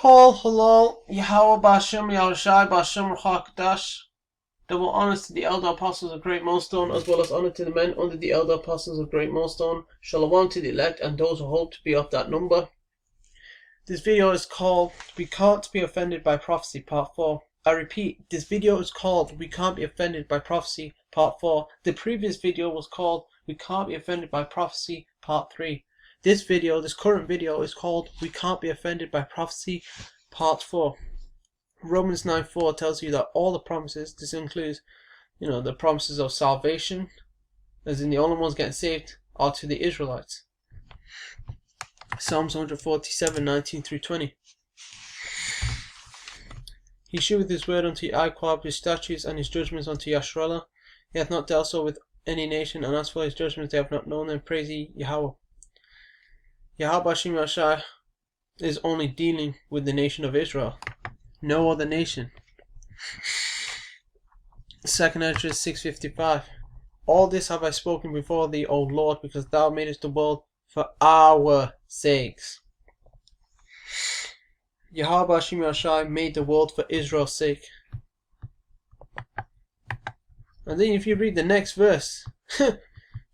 Kol Halal Yahweh Bashem Yahushai Bashem Ruach Double honors to the elder apostles of Great Millstone, as well as honor to the men under the elder apostles of Great Millstone. Shalom to the elect and those who hope to be of that number. This video is called We Can't Be Offended by Prophecy Part 4. I repeat, this video is called We Can't Be Offended by Prophecy Part 4. The previous video was called We Can't Be Offended by Prophecy Part 3. This current video is called We Can't Be Offended by Prophecy Part 4. Romans 9:4 tells you that all the promises, this includes, the promises of salvation, as in the only ones getting saved, are to the Israelites. Psalms 147:19-20. He sheweth his word unto Jacob, his statutes and his judgments unto Yasharallah. He hath not dealt so with any nation, and as for his judgments they have not known them. Praise ye Yahweh. Yahweh Hashem Yashai is only dealing with the nation of Israel, no other nation. 2nd Esdras 6:55. All this have I spoken before thee, O Lord, because thou madest the world for our sakes. Yahweh Hashem Yashai made the world for Israel's sake. And then if you read the next verse,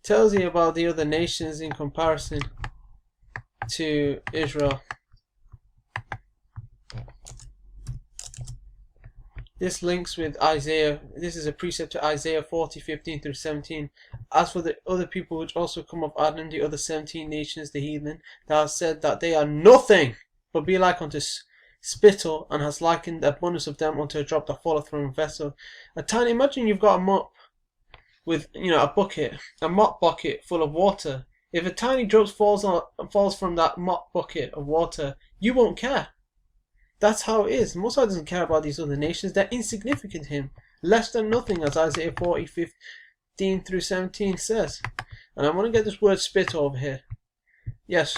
tells you about the other nations in comparison to Israel. This links with Isaiah. This is a precept to Isaiah 40:15-17. As for the other people which also come of Adam, the other 17 nations, the heathen, thou hast said that they are nothing, but be like unto spittle, and hast likened the abundance of them unto a drop that falleth from a vessel. Imagine you've got a mop with a mop bucket full of water. If a tiny drop falls from that mop bucket of water, you won't care. That's how it is. Mosai doesn't care about these other nations. They're insignificant to him. Less than nothing, as Isaiah 40:15-17 says. And I want to get this word spit over here. Yes,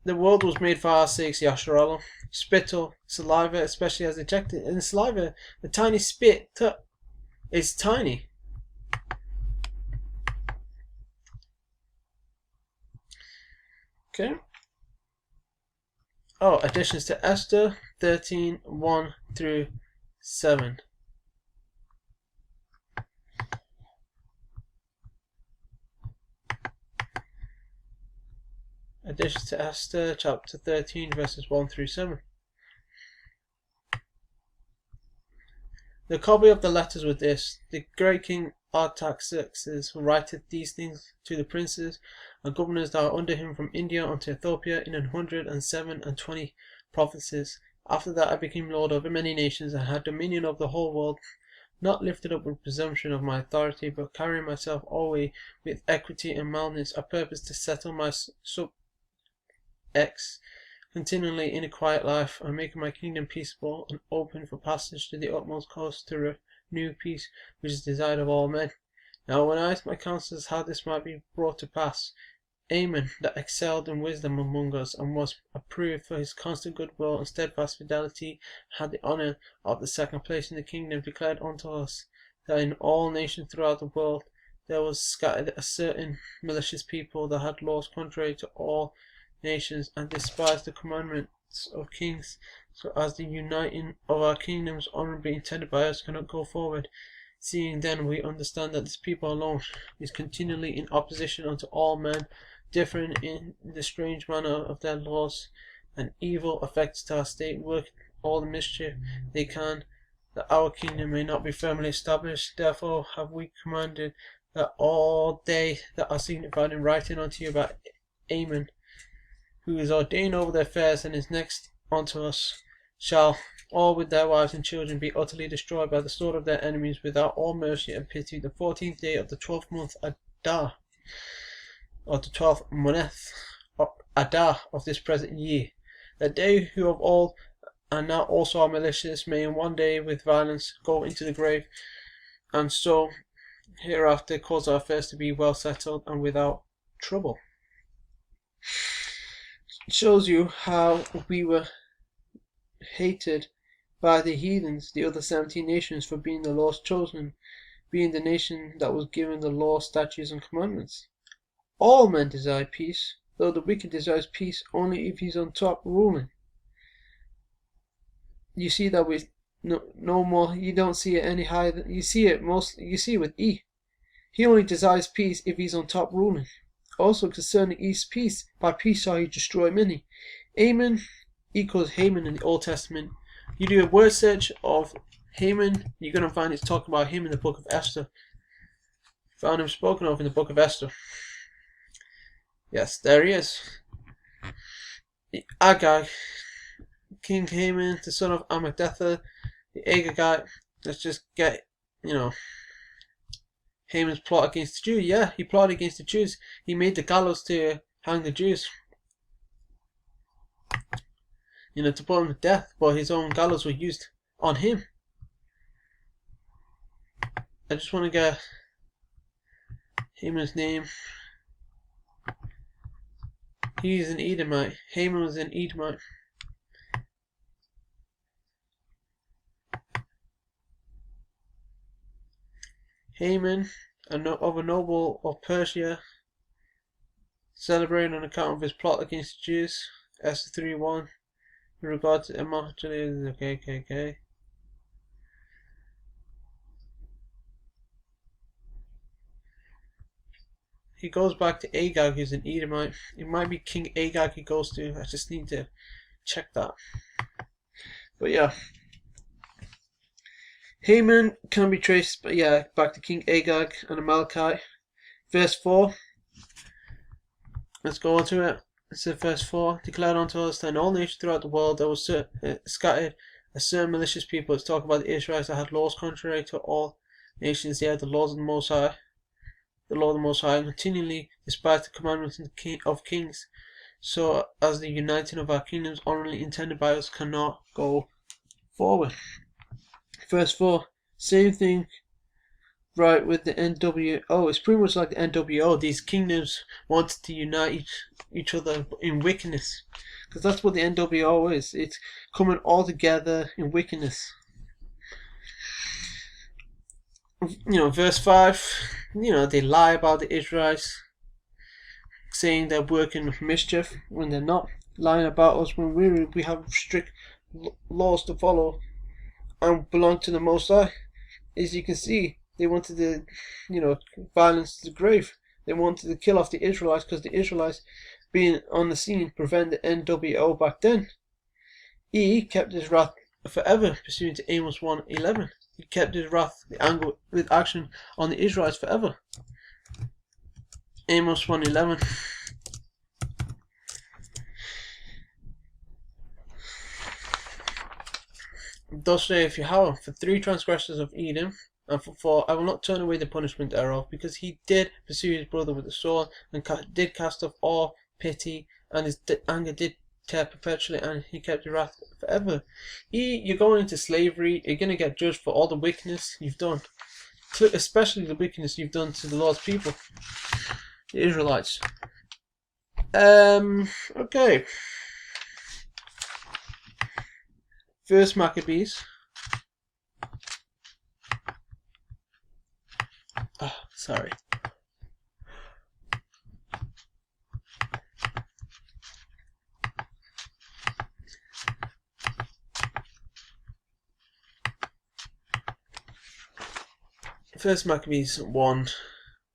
the world was made for our sakes, Yasharallah. Spittle, saliva, especially as ejected. And saliva, the tiny spit, is tiny. Okay. Additions to Esther 13:1-7. Additions to Esther chapter 13 verses 1-7. The copy of the letters with this: the great king Artaxerxes writeth these things to the princes and governors that are under him from India unto Ethiopia in 127 provinces. After that I became lord over many nations and had dominion of the whole world, not lifted up with presumption of my authority, but carrying myself always with equity and mildness, a purpose to settle my subjects continually in a quiet life, and making my kingdom peaceable and open for passage to the utmost coast, to renew peace, which is desired of all men. Now when I asked my counselors how this might be brought to pass, Amen, that excelled in wisdom among us, and was approved for his constant goodwill and steadfast fidelity, had the honour of the second place in the kingdom, declared unto us that in all nations throughout the world there was scattered a certain malicious people that had laws contrary to all nations, and despised the commandments of kings, so as the uniting of our kingdoms honourably intended by us cannot go forward. Seeing then we understand that this people alone is continually in opposition unto all men, differing in the strange manner of their laws, and evil effects to our state, work all the mischief they can, that our kingdom may not be firmly established. Therefore have we commanded that all they that are signified in writing unto you by Amen, who is ordained over their affairs and is next unto us, shall all with their wives and children be utterly destroyed by the sword of their enemies without all mercy and pity, the 14th day of the 12th month Adar, or the 12th month of Adar of this present year, that they who of old and now also are malicious may in one day with violence go into the grave, and so hereafter cause our affairs to be well settled and without trouble. It shows you how we were hated by the heathens, the other 17 nations, for being the Lord's chosen, being the nation that was given the law, statutes and commandments. All men desire peace, though the wicked desires peace only if he's on top ruling. you see that with no more. You don't see it any higher. You see it with E. He only desires peace if he's on top ruling. Also concerning E's peace, by peace shall he destroy many. Haman equals Haman in the Old Testament. You do a word search of Haman, you're going to find it's talking about him in the book of Esther. Found him spoken of in the book of Esther. Yes, there he is. Agag, King Haman, the son of Hammedatha, the Agagite. Let's just get, Haman's plot against the Jews. Yeah, he plotted against the Jews. He made the gallows to hang the Jews. To put him to death, but his own gallows were used on him. I just want to get Haman's name. He's an Edomite. Haman was an Edomite. Haman, of a noble of Persia, celebrated on account of his plot against the Jews. Esther 3:1. In regard to immortality, okay. He goes back to Agag, who's an Edomite. It might be King Agag he goes to. I just need to check that. But yeah. Haman can be traced, back to King Agag and Amalekite. Verse 4. Let's go on to it. It says verse 4. Declared unto us that in all nations throughout the world there was scattered a certain malicious people. It's talking about the Israelites that had laws contrary to all nations. They had the laws of the Most High. The Lord the Most High, and continually despised the commandments of kings, so as the uniting of our kingdoms honorably intended by us cannot go forward. Verse 4, same thing right with the NWO. It's pretty much like the NWO. These kingdoms wanted to unite each other in wickedness, because that's what the NWO is. It's coming all together in wickedness. Verse 5, they lie about the Israelites, saying they're working mischief when they're not. Lying about us when we have strict laws to follow and belong to the Most High. As you can see, they wanted to, violence to the grave. They wanted to kill off the Israelites because the Israelites being on the scene prevent the NWO back then. E kept his wrath forever, pursuant to Amos 1:11. He kept his wrath, the anger with action on the Israelites forever. Amos 1:11. Thus saith Yahweh, for 3 transgressions of Edom, and for 4, I will not turn away the punishment thereof, because he did pursue his brother with the sword, and did cast off all pity, and his anger did tear perpetually, and he kept his wrath forever. You're going into slavery. You're going to get judged for all the wickedness you've done, especially the wickedness you've done to the Lord's people, the Israelites. Okay. First Maccabees. Sorry. First Maccabees 1,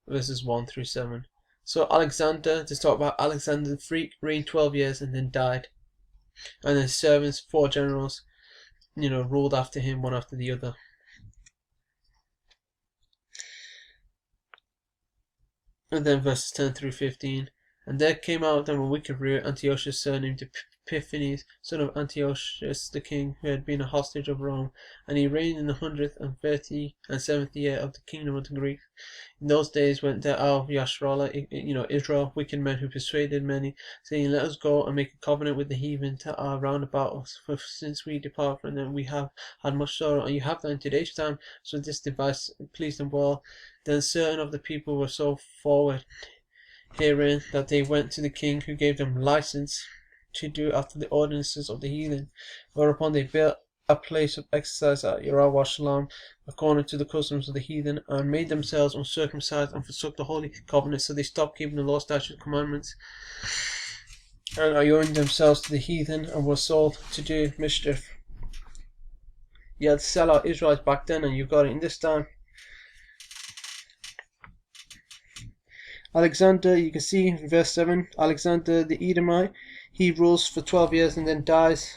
verses 1 through 7. So Alexander, to talk about Alexander the Freak, reigned 12 years and then died. And his servants, 4 generals, ruled after him, one after the other. And then verses 10 through 15. And there came out of them a wicked ruler, Antiochus, surnamed Epiphanes, son of Antiochus the king, who had been a hostage of Rome, and he reigned in the 137th year of the kingdom of the Greeks. In those days went there out of Yasharallah, Israel, wicked men who persuaded many, saying, let us go and make a covenant with the heathen that are round about us, for since we depart from them we have had much sorrow, and you have that in today's time. So this device pleased them well. Then certain of the people were so forward herein that they went to the king, who gave them license to do after the ordinances of the heathen, whereupon they built a place of exercise at Yerawa Shalom, according to the customs of the heathen, and made themselves uncircumcised and forsook the holy covenant. So they stopped keeping the law, statutes, commandments, and joined themselves to the heathen, and were sold to do mischief. You had to sell out Israelites back then, and you've got it in this time. Alexander, you can see in verse 7, Alexander the Edomite, he rules for 12 years and then dies.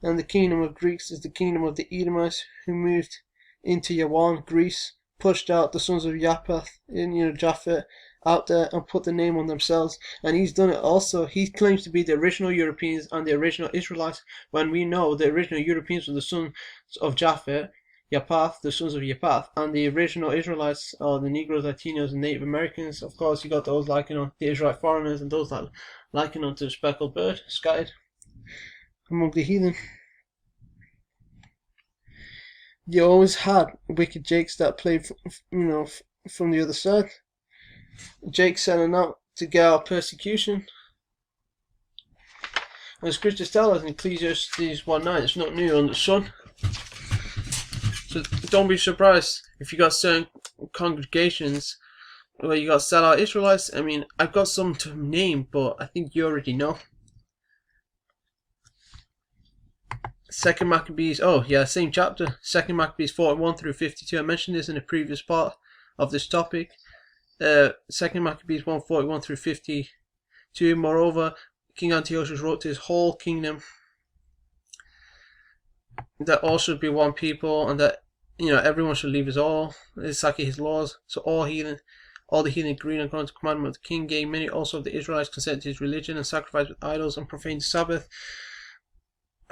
And the kingdom of Greeks is the kingdom of the Edomites, who moved into Yawan, Greece, pushed out the sons of Japheth, Japhet, out there and put the name on themselves. And he's done it also. He claims to be the original Europeans and the original Israelites, when we know the original Europeans were the sons of Japhet, the sons of Japheth, and the original Israelites are the Negroes, Latinos, and Native Americans. Of course, you got those liking on the Israelite foreigners and those that liking on to the speckled bird scattered among the heathen. You always had wicked Jakes that played, from the other side. Jake setting out to get out persecution. And the scriptures tell us in Ecclesiastes 1:9, it's not new under the sun. So don't be surprised if you got certain congregations where you got sellout Israelites. I mean, I've got some to name, but I think you already know. Second Maccabees, same chapter. Second Maccabees 41 through 52. I mentioned this in a previous part of this topic. Second Maccabees 1:41 through 52. Moreover, King Antiochus wrote to his whole kingdom that all should be one people, and that everyone should leave his laws. So all the heathen agreed according to the commandment of the king. Gave many also of the Israelites consent to his religion, and sacrificed with idols, and profaned the Sabbath.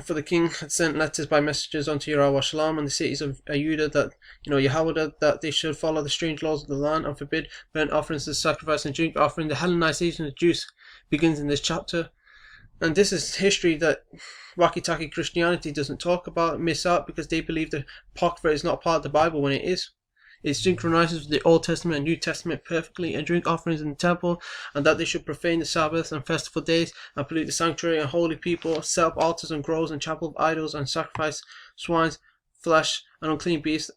For the king had sent letters by messengers unto Yerushalayim and the cities of Judah, that Yahweh, that they should follow the strange laws of the land and forbid burnt offerings, the sacrifice and drink offering. The Hellenization of the Jews begins in this chapter, and this is history that wacky-tacky Christianity doesn't talk about, miss out, because they believe the Apocrypha is not part of the Bible when it is. It synchronizes with the Old Testament and New Testament perfectly, and drink offerings in the temple, and that they should profane the Sabbath and festival days, and pollute the sanctuary and holy people, set up altars and groves and chapel of idols, and sacrifice swine's flesh and unclean beasts,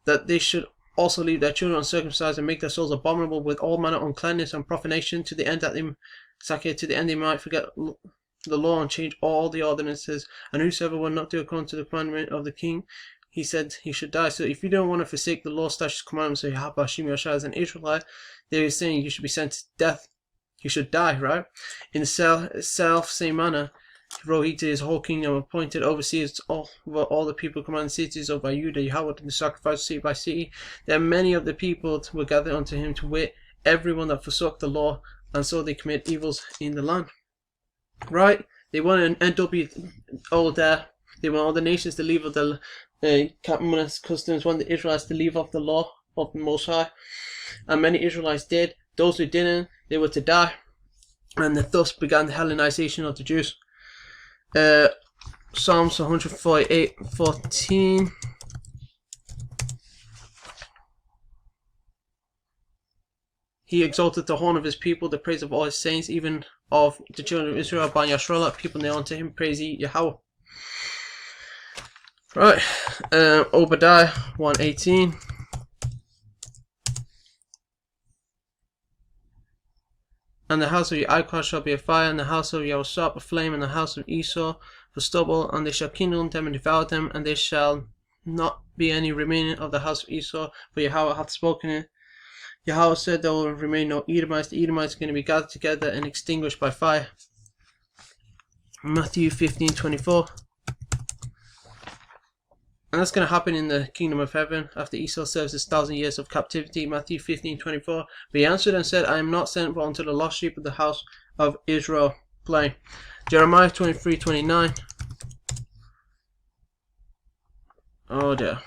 that they should also leave their children uncircumcised, and make their souls abominable with all manner of uncleanness and profanation, to the end they might forget the law and change all the ordinances. And whosoever will not do according to the commandment of the king, he said he should die. So if you don't want to forsake the law, statutes, commandments of Yahweh Hashem Yahshua as an Israelite, they're saying you should be sent to death. You should die, right? In the same manner, wrote he to his whole kingdom, appointed overseers over all the people, commanding cities of Judah, Yahweh, to sacrifice city by city. There many of the people were gathered unto him, to wit, everyone that forsook the law, and so they commit evils in the land. Right? They want an NW they want all the nations to leave of the customs, want the Israelites to leave off the law of the Most High. And many Israelites did. Those who didn't, they were to die. And thus began the Hellenization of the Jews. Psalms 148:14. He exalted the horn of his people, the praise of all his saints, even of the children of Israel, by Yashrallah, people kneel unto him, praise ye Yahweh. Right, Obadiah 1:18. And the house of Yaakov shall be a fire, and the house of Yahusap a flame, and the house of Esau for stubble, and they shall kindle them and devour them, and there shall not be any remaining of the house of Esau, for Yahweh hath spoken it. Yahweh said there will remain no Edomites. The Edomites are going to be gathered together and extinguished by fire. Matthew 15:24. And that's going to happen in the kingdom of heaven after Esau serves his 1,000 years of captivity. Matthew 15:24. But he answered and said, I am not sent but unto the lost sheep of the house of Israel. Plain. Jeremiah 23:29. Oh dear.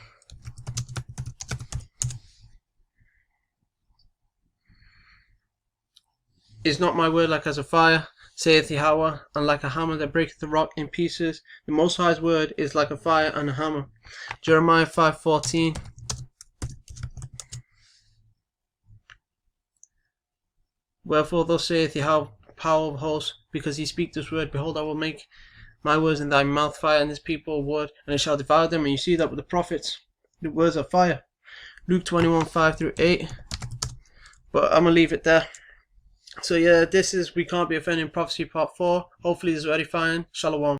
Is not my word like as a fire, saith Yahweh, and like a hammer that breaketh the rock in pieces? The Most High's word is like a fire and a hammer. Jeremiah 5:14. Wherefore thus saith Yahweh, power of hosts, because ye speak this word, behold, I will make my words in thy mouth fire, and this people wood, and it shall devour them. And you see that with the prophets, the words are fire. Luke 21:5-8. But I'm going to leave it there. So yeah, this is We Can't Be Offended in Prophecy Part 4. Hopefully this is edifying. Shalom.